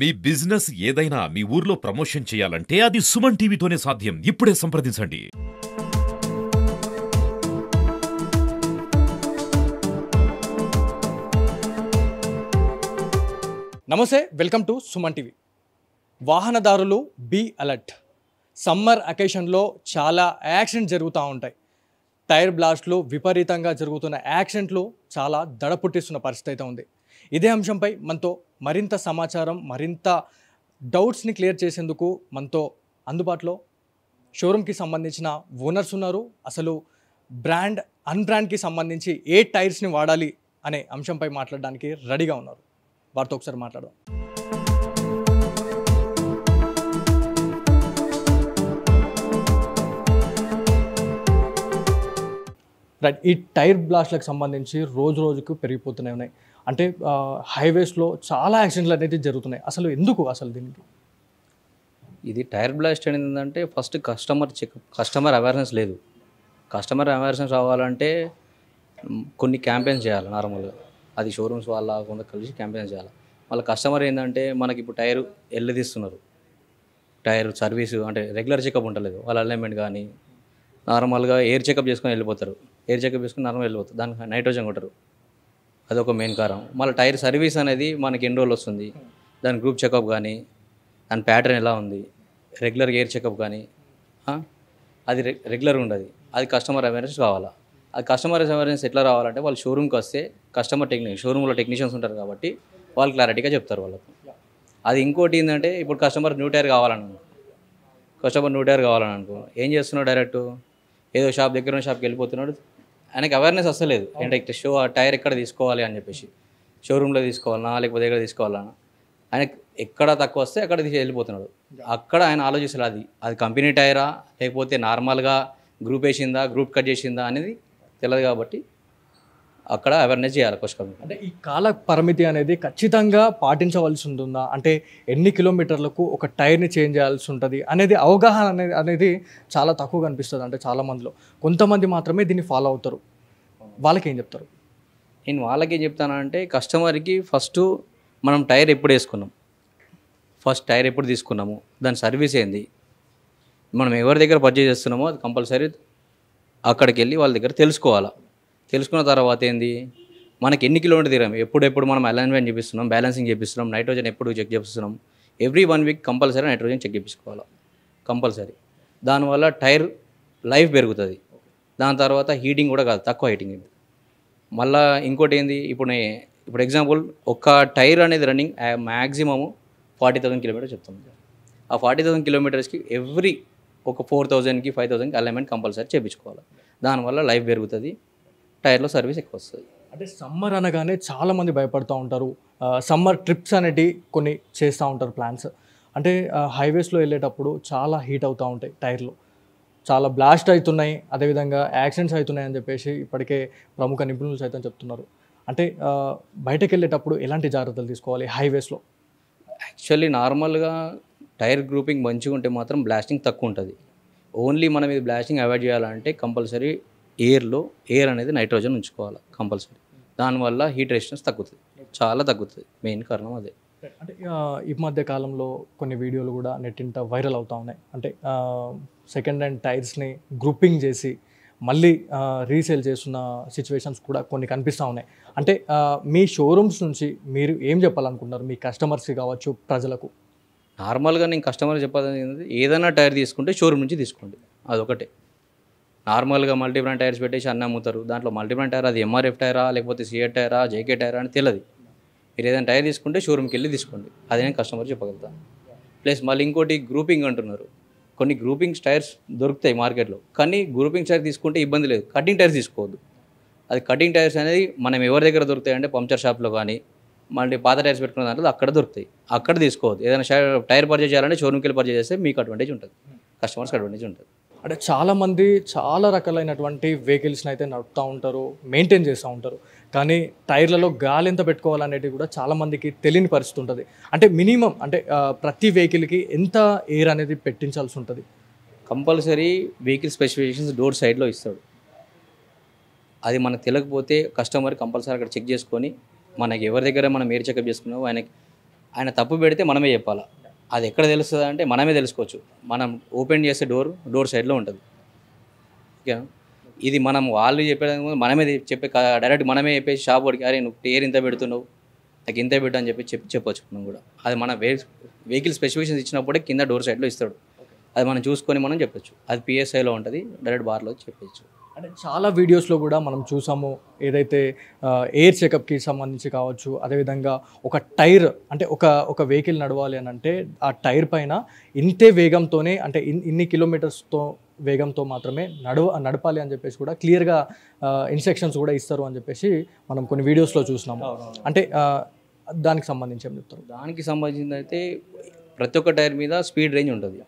మీ business ఏదైనా మీ ఊర్లో promotion చేయాలంటే అది సుమన్ టీవీతోనే సాధ్యం. ఇప్పుడే సంప్రదించండి. నమస్తే, వెల్కమ్ టు సుమన్ టీవీ. వాహనదారులు బీ అలర్ట్. సమ్మర్ అకేషన్లో చాలా యాక్సిడెంట్ జరుగుతూ ఉంటాయి. టైర్ బ్లాస్ట్లు, విపరీతంగా జరుగుతున్న యాక్సిడెంట్లు చాలా దడ పుట్టిస్తున్న పరిస్థితి అయితే ఉంది. ఇదే అంశంపై మనతో మరింత సమాచారం, మరింత డౌట్స్ని క్లియర్ చేసేందుకు మనతో అందుబాటులో షోరూమ్కి సంబంధించిన ఓనర్స్ ఉన్నారు. అసలు బ్రాండ్, అన్బ్రాండ్కి సంబంధించి ఏ టైర్స్ని వాడాలి అనే అంశంపై మాట్లాడడానికి రెడీగా ఉన్నారు. వారితో ఒకసారి మాట్లాడదాం. రైట్, ఈ టైర్ బ్లాస్ట్లకు సంబంధించి రోజు రోజుకు పెరిగిపోతూనే ఉన్నాయి. అంటే హైవేస్లో చాలా యాక్సిడెంట్లు అనేది జరుగుతున్నాయి. అసలు ఎందుకు దీనికి? ఇది టైర్ బ్లాస్ట్ అనేది ఏంటంటే ఫస్ట్ కస్టమర్ అవేర్నెస్ లేదు. కస్టమర్ అవేర్నెస్ రావాలంటే కొన్ని క్యాంపెయిన్స్ చేయాలి. నార్మల్గా అది షోరూమ్స్ వాళ్ళ కొంత కలిసి క్యాంపెయిన్స్ చేయాలి. వాళ్ళ కస్టమర్ ఏంటంటే మనకి ఇప్పుడు టైర్ తీస్తున్నారు, టైర్ సర్వీసు అంటే రెగ్యులర్ చెకప్ ఉండలేదు. వాళ్ళ అలైన్మెంట్ కానీ నార్మల్గా ఎయిర్ చెకప్ చేసుకొని వెళ్ళిపోతారు. ఎయిర్ చెకప్ చేసుకుని నార్మల్ వెళ్ళిపోతారు. దానికి నైట్రోజన్ కొట్టరు. అదొక మెయిన్ కారణం. మళ్ళీ టైర్ సర్వీస్ అనేది మనకి ఎన్ని రోజులు వస్తుంది, దాని గ్రూప్ చెకప్ కానీ, దాని ప్యాటర్న్ ఎలా ఉంది, రెగ్యులర్ ఎయిర్ చెకప్ కానీ అది రెగ్యులర్ ఉండదు. అది కస్టమర్ అవేర్నెస్ కావాలా. అది కస్టమర్ అవేర్నెస్ ఎట్లా రావాలంటే వాళ్ళు షోరూమ్కి వస్తే షోరూంలో టెక్నీషియన్స్ ఉంటారు కాబట్టి వాళ్ళు క్లారిటీగా చెప్తారు వాళ్ళకు. అది ఇంకోటి ఏంటంటే ఇప్పుడు కస్టమర్ న్యూ టైర్ కావాలని అనుకో ఏం చేస్తున్నాడు, డైరెక్ట్ ఏదో దగ్గర ఉన్న షాప్కి వెళ్ళిపోతున్నాడు. ఆయనకి అవేర్నెస్ వస్తలేదు ఏంటంటే టైర్ ఎక్కడ తీసుకోవాలి అని చెప్పేసి, షోరూంలో తీసుకోవాలన్నా లేకపోతే దగ్గర తీసుకోవాలన్నా ఆయనకి ఎక్కడ తక్కువ వస్తే అక్కడ వెళ్ళిపోతున్నాడు. అక్కడ ఆయన ఆలోచిస్తారు అది కంపెనీ టైరా లేకపోతే నార్మల్గా గ్రూప్ వేసిందా, గ్రూప్ కట్ చేసిందా అనేది తెలియదు. కాబట్టి అక్కడ అవేర్నెస్ చేయాలి కస్టమర్. అంటే ఈ కాల పరిమితి అనేది ఖచ్చితంగా పాటించవలసి ఉంటుందా? అంటే ఎన్ని కిలోమీటర్లకు ఒక టైర్ని చేంజ్ చేయాల్సి ఉంటుంది అనేది అవగాహన అనేది చాలా తక్కువ కనిపిస్తుంది. అంటే చాలామందిలో కొంతమంది మాత్రమే దీన్ని ఫాలో అవుతారు. వాళ్ళకి ఏం చెప్తారు? నేను వాళ్ళకి ఏం చెప్తానంటే కస్టమర్కి ఫస్ట్ మనం టైర్ ఎప్పుడు వేసుకున్నాం, ఫస్ట్ టైర్ ఎప్పుడు తీసుకున్నాము, దాని సర్వీస్ ఏంది, మనం ఎవరి దగ్గర పర్చేజ్ చేస్తున్నామో అది కంపల్సరీ అక్కడికి వెళ్ళి వాళ్ళ దగ్గర తెలుసుకోవాలా. తెలుసుకున్న తర్వాత ఏంది, మనకి ఎన్ని కిలోమీటర్ తిరిగాము, ఎప్పుడెప్పుడు మనం అలైన్మెంట్ చేపిస్తున్నాం, బ్యాలెన్సింగ్ చేపిస్తున్నాం, నైట్రోజన్ ఎప్పుడు చెక్ చేపిస్తున్నాం, every 1 week compulsory nitrogen check చేయించుకోవాలి కంపల్సరీ. దానివల్ల టైర్ లైఫ్ పెరుగుతుంది. దాని తర్వాత హీటింగ్ కూడా కాదు, తక్కువ హీటింగ్. మళ్ళీ ఇంకోటి ఏంది, ఇప్పుడు ఎగ్జాంపుల్ ఒక టైర్ అనేది రన్నింగ్ మ్యాక్సిమము 40,000 కిలోమీటర్స్ చెప్తాం. ఆ 40,000 కిలోమీటర్స్కి ఎవ్రీ ఒక 4,000కి 5,000కి అలైన్మెంట్ కంపల్సరీ చేయించుకోవాలి. దానివల్ల లైఫ్ పెరుగుతుంది, టైర్లో సర్వీస్ ఎక్కువ వస్తుంది. అంటే సమ్మర్ అనగానే చాలామంది భయపడుతూ ఉంటారు. సమ్మర్ ట్రిప్స్ అనేటివి కొన్ని చేస్తూ ఉంటారు ప్లాన్స్. అంటే హైవేస్లో వెళ్ళేటప్పుడు చాలా హీట్ అవుతూ ఉంటాయి, టైర్లు చాలా బ్లాస్ట్ అవుతున్నాయి, అదేవిధంగా యాక్సిడెంట్స్ అవుతున్నాయి అని చెప్పేసి ఇప్పటికే ప్రముఖ నిపుణులు సైతం చెప్తున్నారు. అంటే బయటకు వెళ్ళేటప్పుడు ఎలాంటి జాగ్రత్తలు తీసుకోవాలి హైవేస్లో? యాక్చువల్లీ నార్మల్గా టైర్ గ్రూపింగ్ మంచిగా ఉంటే మాత్రం బ్లాస్టింగ్ తక్కువ ఉంటుంది. ఓన్లీ మనం ఇది బ్లాస్టింగ్ అవాయిడ్ చేయాలంటే కంపల్సరీ ఎయిర్ అనేది నైట్రోజన్ ఉంచుకోవాలి కంపల్సరీ. దానివల్ల హీట్ రెసిస్టెన్స్ తగ్గుతుంది, చాలా తగ్గుతుంది. మెయిన్ కారణం అదే. అంటే ఈ మధ్య కాలంలో కొన్ని వీడియోలు కూడా నెట్టింట వైరల్ అవుతూ ఉన్నాయి. అంటే సెకండ్ హ్యాండ్ టైర్స్ని గ్రూపింగ్ చేసి మళ్ళీ రీసేల్ చేస్తున్న సిచ్యువేషన్స్ కూడా కొన్ని కనిపిస్తూ ఉన్నాయి. అంటే మీ షోరూమ్స్ నుంచి మీరు ఏం చెప్పాలనుకుంటున్నారు మీ కస్టమర్స్కి కావచ్చు, ప్రజలకు? నార్మల్గా నేను కస్టమర్ చెప్పాలని ఏంటంటే ఏదైనా టైర్ తీసుకుంటే షోరూమ్ నుంచి తీసుకోండి, అదొకటే. నార్మల్గా మల్టీ బ్రాండ్ టైర్స్ పెట్టేసి అన్నీ అమ్ముతారు. దాంట్లో మల్టీ బ్రాండ్ టైర్ అది ఎంఆర్ఎఫ్ టైరా లేకపోతే సిఎట్ టైరా జేకే టైరా అని తెలియదు. మీరు ఏదైనా టైర్ తీసుకుంటే షోరూమ్కి వెళ్ళి తీసుకోండి, అది నేను కస్టమర్ చెప్పగలుగుతాను. ప్లస్ మళ్ళీ ఇంకోటి గ్రూపింగ్ అంటున్నారు. కొన్ని గ్రూపింగ్ టైర్స్ దొరుకుతాయి మార్కెట్లో, కానీ గ్రూపింగ్ టైర్ తీసుకుంటే ఇబ్బంది లేదు. కటింగ్ టైర్స్ తీసుకోవద్దు. అది కటింగ్ టైర్స్ అనేది మనం ఎవరి దగ్గర దొరుకుతాయి అంటే పంక్చర్ షాప్లో కానీ మళ్ళీ పాత టైర్స్ పెట్టుకున్న దాంట్లో అక్కడ దొరుకుతాయి, అక్కడ తీసుకోవద్దు. ఏదైనా టైర్ పర్చేజ్ చేయాలంటే షోరూమ్కి వెళ్ళి పర్చేజ్ చేస్తే మీకు అడ్వాంటేజ్ ఉంటుంది, కస్టమర్స్కి అడ్వాంటేజ్ ఉంటుంది. అంటే చాలామంది చాలా రకాలైనటువంటి వెహికల్స్ని అయితే నడుపుతూ ఉంటారు, మెయింటైన్ చేస్తూ ఉంటారు. కానీ టైర్లలో గాలి ఎంత పెట్టుకోవాలనేది కూడా చాలామందికి తెలియని పరిస్థితి ఉంటుంది. అంటే మినిమం అంటే ప్రతి వెహికల్కి ఎంత ఎయిర్ అనేది పెట్టించాల్సి ఉంటుంది? కంపల్సరీ వెహికల్ స్పెసిఫికేషన్స్ డోర్ సైడ్లో ఇస్తాడు. అది మనకు తెలియకపోతే కస్టమర్ కంపల్సరీ అక్కడ చెక్ చేసుకొని మనకి ఎవరి దగ్గర మనం ఎయిర్ చెకప్ చేసుకున్నామో ఆయనకి ఆయన తప్పు పెడితే మనమే చెప్పాలా. అది ఎక్కడ తెలుస్తుంది అంటే మనమే తెలుసుకోవచ్చు. మనం ఓపెన్ చేస్తే డోర్ సైడ్లో ఉంటుంది. ఓకే, ఇది మనం వాళ్ళు చెప్పేదానికి ముందు మనమే చెప్పే డైరెక్ట్ మనమే చెప్పేసి షాప్ వాడికి అరే నువ్వు టైర్ ఇంత పెడుతున్నావు నాకు ఇంత పెట్టు అని చెప్పొచ్చు మనం కూడా. అది మన వెహికల్ స్పెసిఫికేషన్స్ ఇచ్చినప్పుడే కింద డోర్ సైడ్లో ఇస్తాడు. అది మనం చూసుకొని మనం చెప్పొచ్చు. అది పిఎస్ఐలో ఉంటుంది, డైరెక్ట్ బార్లో చెప్పచ్చు. అంటే చాలా వీడియోస్లో కూడా మనం చూసాము, ఏదైతే ఎయిర్ చెకప్కి సంబంధించి కావచ్చు, అదేవిధంగా ఒక టైర్ అంటే ఒక వెహికల్ నడవాలి అని అంటే ఆ టైర్ పైన ఇంతే వేగంతోనే అంటే ఇన్ని కిలోమీటర్స్తో వేగంతో మాత్రమే నడపాలి అని చెప్పేసి కూడా క్లియర్గా ఇన్స్ట్రక్షన్స్ కూడా ఇస్తారు అని చెప్పేసి మనం కొన్ని వీడియోస్లో చూసినాము. అంటే దానికి సంబంధించి ఏం చెప్తారు? దానికి సంబంధించి అయితే ప్రతి ఒక్క టైర్ మీద స్పీడ్ రేంజ్ ఉంటుంది.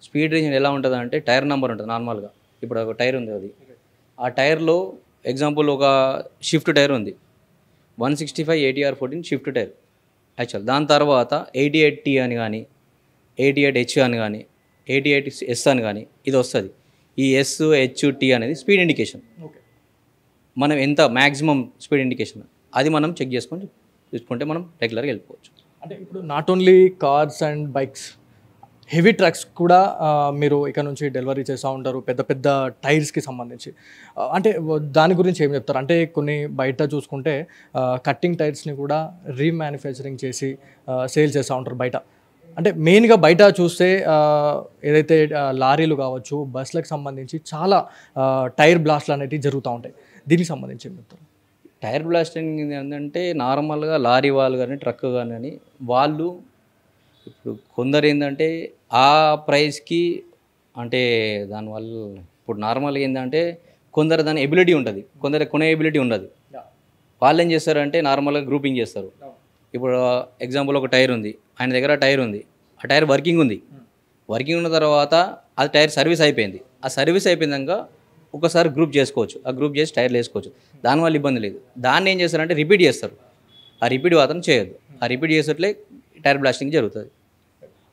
స్పీడ్ రేంజ్ ఎలా ఉంటుంది అంటే టైర్ నెంబర్ ఉంటుంది నార్మల్గా. ఇప్పుడు ఒక టైర్ ఉంది, అది ఆ టైర్లో ఎగ్జాంపుల్ ఒక షిఫ్ట్ టైర్ ఉంది, 165 ATR14 షిఫ్ట్ టైర్ యాక్చువల్. దాని తర్వాత 88T అని కానీ 88H అని కానీ 88S అని కానీ ఇది వస్తుంది. ఈ SHT అనేది స్పీడ్ ఇండికేషన్. మనం ఎంత మ్యాక్సిమం స్పీడ్ ఇండికేషన్ అది మనం చెక్ చేసుకొని చూసుకుంటే మనం రెగ్యులర్గా వెళ్ళిపోవచ్చు. అంటే ఇప్పుడు not only cars and bikes, heavy trucks కూడా మీరు ఇక్కడ నుంచి డెలివరీ చేస్తూ ఉంటారు, పెద్ద పెద్ద టైర్స్కి సంబంధించి. అంటే దాని గురించి ఏం చెప్తారు? అంటే కొన్ని బయట చూసుకుంటే కట్టింగ్ టైర్స్ని కూడా రీమ్యానుఫ్యాక్చరింగ్ చేసి సేల్ చేస్తూ ఉంటారు బయట. అంటే మెయిన్గా బయట చూస్తే ఏదైతే లారీలు కావచ్చు, బస్సులకు సంబంధించి చాలా టైర్ బ్లాస్ట్లు అనేవి జరుగుతూ ఉంటాయి. దీనికి సంబంధించి ఏం చెప్తారు? టైర్ బ్లాస్టింగ్ ఏంటంటే నార్మల్గా లారీ వాళ్ళు కానీ ట్రక్ కానీ వాళ్ళు ఇప్పుడు కొందరు ఏంటంటే ఆ ప్రైస్కి అంటే దానివల్ల ఇప్పుడు నార్మల్గా ఏంటంటే కొందరు దాని ఎబిలిటీ ఉంటుంది, కొందరు కొనే ఎబిలిటీ ఉండదు. వాళ్ళు ఏం చేస్తారంటే నార్మల్గా గ్రూపింగ్ చేస్తారు. ఇప్పుడు ఎగ్జాంపుల్ ఒక టైర్ ఉంది, ఆయన దగ్గర టైర్ ఉంది, ఆ టైర్ వర్కింగ్ ఉంది. వర్కింగ్ ఉన్న తర్వాత అది టైర్ సర్వీస్ అయిపోయింది. ఆ సర్వీస్ అయిపోయినాక ఒకసారి గ్రూప్ చేసుకోవచ్చు, ఆ గ్రూప్ చేసి టైర్లు వేసుకోవచ్చు. దానివల్ల ఇబ్బంది లేదు. దాన్ని ఏం చేస్తారంటే రిపీట్ చేస్తారు. ఆ రిపీట్ మాత్రం చేయొద్దు. ఆ రిపీట్ చేసేట్లే టైర్ బ్లాస్టింగ్ జరుగుతుంది.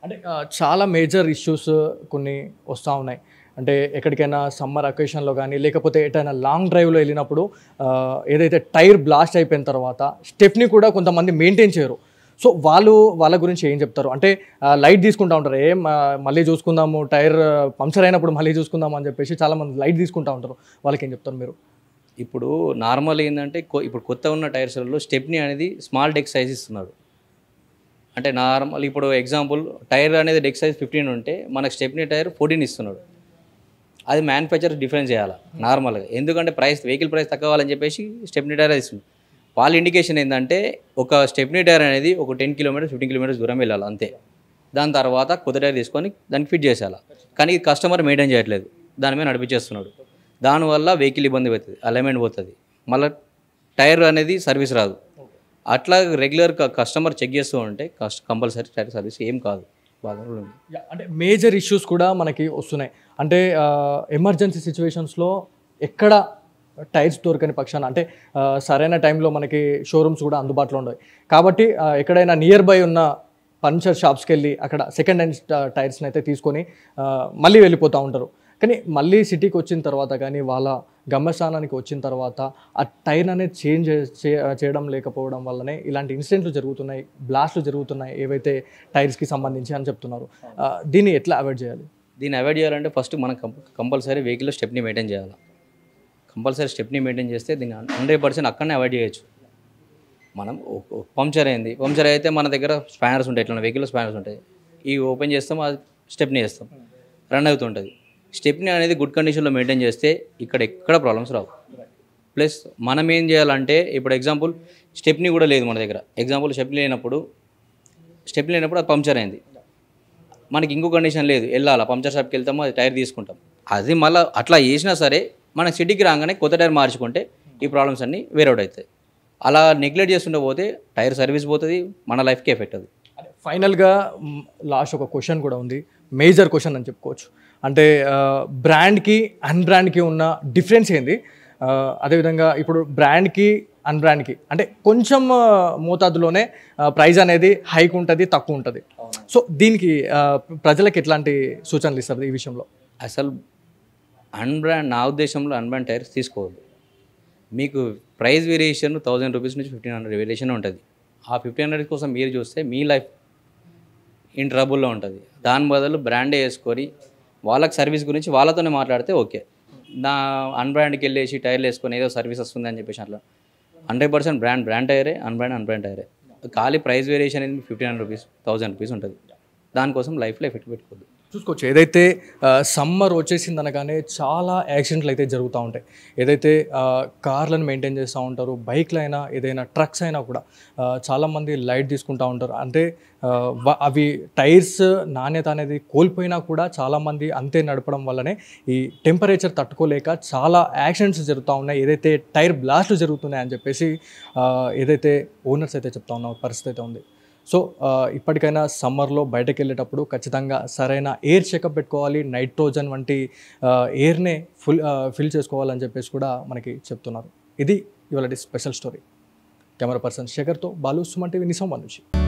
అంటే చాలా మేజర్ ఇష్యూస్ కొన్ని వస్తూ ఉన్నాయి. అంటే ఎక్కడికైనా సమ్మర్ అకేషన్లో కానీ లేకపోతే ఎటైనా లాంగ్ డ్రైవ్లో వెళ్ళినప్పుడు ఏదైతే టైర్ బ్లాస్ట్ అయిపోయిన తర్వాత స్టెప్ని కూడా కొంతమంది మెయింటైన్ చేయరు. సో వాళ్ళ గురించి ఏం చెప్తారు? అంటే లైట్ తీసుకుంటూ ఉంటారు, మళ్ళీ చూసుకుందాము, టైర్ పంక్చర్ అయినప్పుడు మళ్ళీ చూసుకుందాము అని చెప్పేసి చాలామంది లైట్ తీసుకుంటూ ఉంటారు. వాళ్ళకి ఏం చెప్తారు మీరు? ఇప్పుడు నార్మల్ ఏంటంటే ఇప్పుడు కొత్త ఉన్న టైర్స్లలో స్టెప్ని అనేది స్మాల్ డెక్ సైజ్ ఇస్తున్నారు. అంటే నార్మల్ ఇప్పుడు ఎగ్జాంపుల్ టైర్ అనేది డెక్ సైజ్ 15 ఉంటే మనకు స్టెప్ని టైర్ 14 ఇస్తున్నాడు. అది మ్యానుఫ్యాక్చర్ డిఫరెన్స్ చేయాలి నార్మల్గా. ఎందుకంటే వెహికల్ ప్రైస్ తక్కువ కావాలని చెప్పేసి స్టెప్ని టైర్ ఇస్తుంది. వాళ్ళ ఇండికేషన్ ఏంటంటే ఒక స్టెప్ని టైర్ అనేది ఒక 10 కిలోమీటర్స్ 15 కిలోమీటర్స్ దూరం వెళ్ళాలి అంతే. దాని తర్వాత కొత్త టైర్ తీసుకొని దానికి ఫిట్ చేసేయాలి. కానీ కస్టమర్ మెయింటైన్ చేయట్లేదు, దాని మీద నడిపించేస్తున్నాడు. దానివల్ల వెహికల్ ఇబ్బంది అవుతుంది, అలైన్మెంట్ పోతుంది, మళ్ళీ టైర్ అనేది సర్వీస్ రాదు. అట్లా రెగ్యులర్ కస్టమర్ చెక్ చేస్తూ ఉంటే కంపల్సరీ టైర్ సర్వీస్ ఏం కాదు. బాగా అంటే మేజర్ ఇష్యూస్ కూడా మనకి వస్తున్నాయి. అంటే ఎమర్జెన్సీ సిచ్యువేషన్స్లో ఎక్కడ టైర్స్ దొరకని పక్షాన అంటే సరైన టైంలో మనకి షోరూమ్స్ కూడా అందుబాటులో ఉండవు. కాబట్టి ఎక్కడైనా నియర్ బై ఉన్న పంచర్ షాప్స్కి వెళ్ళి అక్కడ సెకండ్ హ్యాండ్ టైర్స్ని అయితే తీసుకొని మళ్ళీ వెళ్ళిపోతూ ఉంటారు. కానీ మళ్ళీ సిటీకి వచ్చిన తర్వాత కానీ వాళ్ళ గమ్యస్థానానికి వచ్చిన తర్వాత ఆ టైర్ అనేది చేంజ్ చేయడం లేకపోవడం వల్లనే ఇలాంటి ఇన్సిడెంట్లు జరుగుతున్నాయి, బ్లాస్ట్లు జరుగుతున్నాయి ఏవైతే టైర్స్కి సంబంధించి అని చెప్తున్నారు. దీన్ని ఎట్లా అవాయిడ్ చేయాలి? దీన్ని అవాయిడ్ చేయాలంటే ఫస్ట్ మనం కంపల్సరీ వెహికల్లో స్టెప్ని మెయింటైన్ చేయాలి. కంపల్సరీ స్టెప్ని మెయింటైన్ చేస్తే దీన్ని 100% అక్కడనే అవాయిడ్ చేయొచ్చు. మనం పంక్చర్ అయింది, పంక్చర్ అయితే మన దగ్గర స్పానర్స్ ఉంటాయి, ఇట్లా వెహికల్లో స్పానర్స్ ఉంటాయి. ఇవి ఓపెన్ చేస్తాం, అది స్టెప్ని చేస్తాం, రన్ అవుతుంటుంది. స్టెప్ని అనేది గుడ్ కండిషన్లో మెయింటైన్ చేస్తే ఎక్కడ ప్రాబ్లమ్స్ రావు. ప్లస్ మనం ఏం చేయాలంటే ఇప్పుడు ఎగ్జాంపుల్ స్టెప్ని కూడా లేదు మన దగ్గర. ఎగ్జాంపుల్ స్టెప్ని లేనప్పుడు అది పంక్చర్ అయింది, మనకి ఇంకో కండిషన్ లేదు, వెళ్ళాలా పంక్చర్ షాప్కి వెళ్తాము, అది టైర్ తీసుకుంటాం. అది మళ్ళీ అట్లా చేసినా సరే మన సిటీకి రాగానే కొత్త టైర్ మార్చుకుంటే ఈ ప్రాబ్లమ్స్ అన్నీ వేరౌట్ అవుతాయి. అలా నెగ్లెక్ట్ చేస్తుంటే పోతే టైర్ సర్వీస్ పోతుంది, మన లైఫ్కి ఎఫెక్ట్ అవుతుంది. ఫైనల్గా లాస్ట్ ఒక క్వశ్చన్ కూడా ఉంది, మేజర్ క్వశ్చన్ అని చెప్పుకోవచ్చు. అంటే బ్రాండ్కి అన్బ్రాండ్కి ఉన్న డిఫరెన్స్ ఏంది? అదేవిధంగా ఇప్పుడు బ్రాండ్కి అన్బ్రాండ్కి అంటే కొంచెం మోతాదులోనే ప్రైస్ అనేది హైక్ ఉంటుంది, తక్కువ ఉంటుంది. సో దీనికి ప్రజలకు ఎట్లాంటి సూచనలు ఇస్తారు ఈ విషయంలో? అసలు నా ఉద్దేశంలో అన్బ్రాండ్ టైర్స్ తీసుకోవద్దు. మీకు ప్రైస్ వేరియేషన్ 1000 రూపీస్ నుంచి 1500 వేరియేషన్ ఉంటుంది. ఆ 1500 కోసం మీరు చూస్తే మీ లైఫ్ ఇన్ ట్రబుల్లో ఉంటుంది. దాని బదులు బ్రాండే వేసుకొని వాళ్ళకి సర్వీస్ గురించి వాళ్ళతోనే మాట్లాడితే ఓకే. నా అన్బ్రాండ్కి వెళ్ళేసి టైర్లు వేసుకొని ఏదో సర్వీస్ వస్తుంది అని చెప్పేసి అట్లా 100% బ్రాండ్ టైరే, అన్బ్రాండ్ టైరే. ఖాళీ ప్రైస్ వేరియేషన్ అనేది 1500 రూపీస్ 1000 రూపీస్ ఉంటుంది. దానికోసం లైఫ్లో ఎఫెక్ట్ పెట్టుకోవద్దు. చూసుకోవచ్చు ఏదైతే సమ్మర్ వచ్చేసింది అనగానే చాలా యాక్సిడెంట్లు అయితే జరుగుతూ ఉంటాయి. ఏదైతే కార్లను మెయింటైన్ చేస్తూ ఉంటారు, బైక్లు అయినా ఏదైనా ట్రక్స్ అయినా కూడా చాలామంది లైట్ తీసుకుంటూ ఉంటారు. అంటే అవి టైర్స్ నాణ్యత అనేది కోల్పోయినా కూడా చాలామంది అంతే నడపడం వల్లనే ఈ టెంపరేచర్ తట్టుకోలేక చాలా యాక్సిడెంట్స్ జరుగుతూ ఉన్నాయి. ఏదైతే టైర్ బ్లాస్ట్లు జరుగుతున్నాయని చెప్పేసి ఏదైతే ఓనర్స్ అయితే చెప్తా ఉన్న పరిస్థితి అయితే ఉంది. సో ఇప్పటికైనా సమ్మర్లో బయటకు వెళ్ళేటప్పుడు ఖచ్చితంగా సరైన ఎయిర్ చెకప్ పెట్టుకోవాలి, నైట్రోజన్ వంటి ఎయిర్నే ఫిల్ చేసుకోవాలని చెప్పేసి కూడా మనకి చెప్తున్నారు. ఇది ఇవాళ స్పెషల్ స్టోరీ. కెమెరా పర్సన్ శేఖర్తో బాలు, సుమన్ టీవీ, నిజామాబాద్ నుంచి.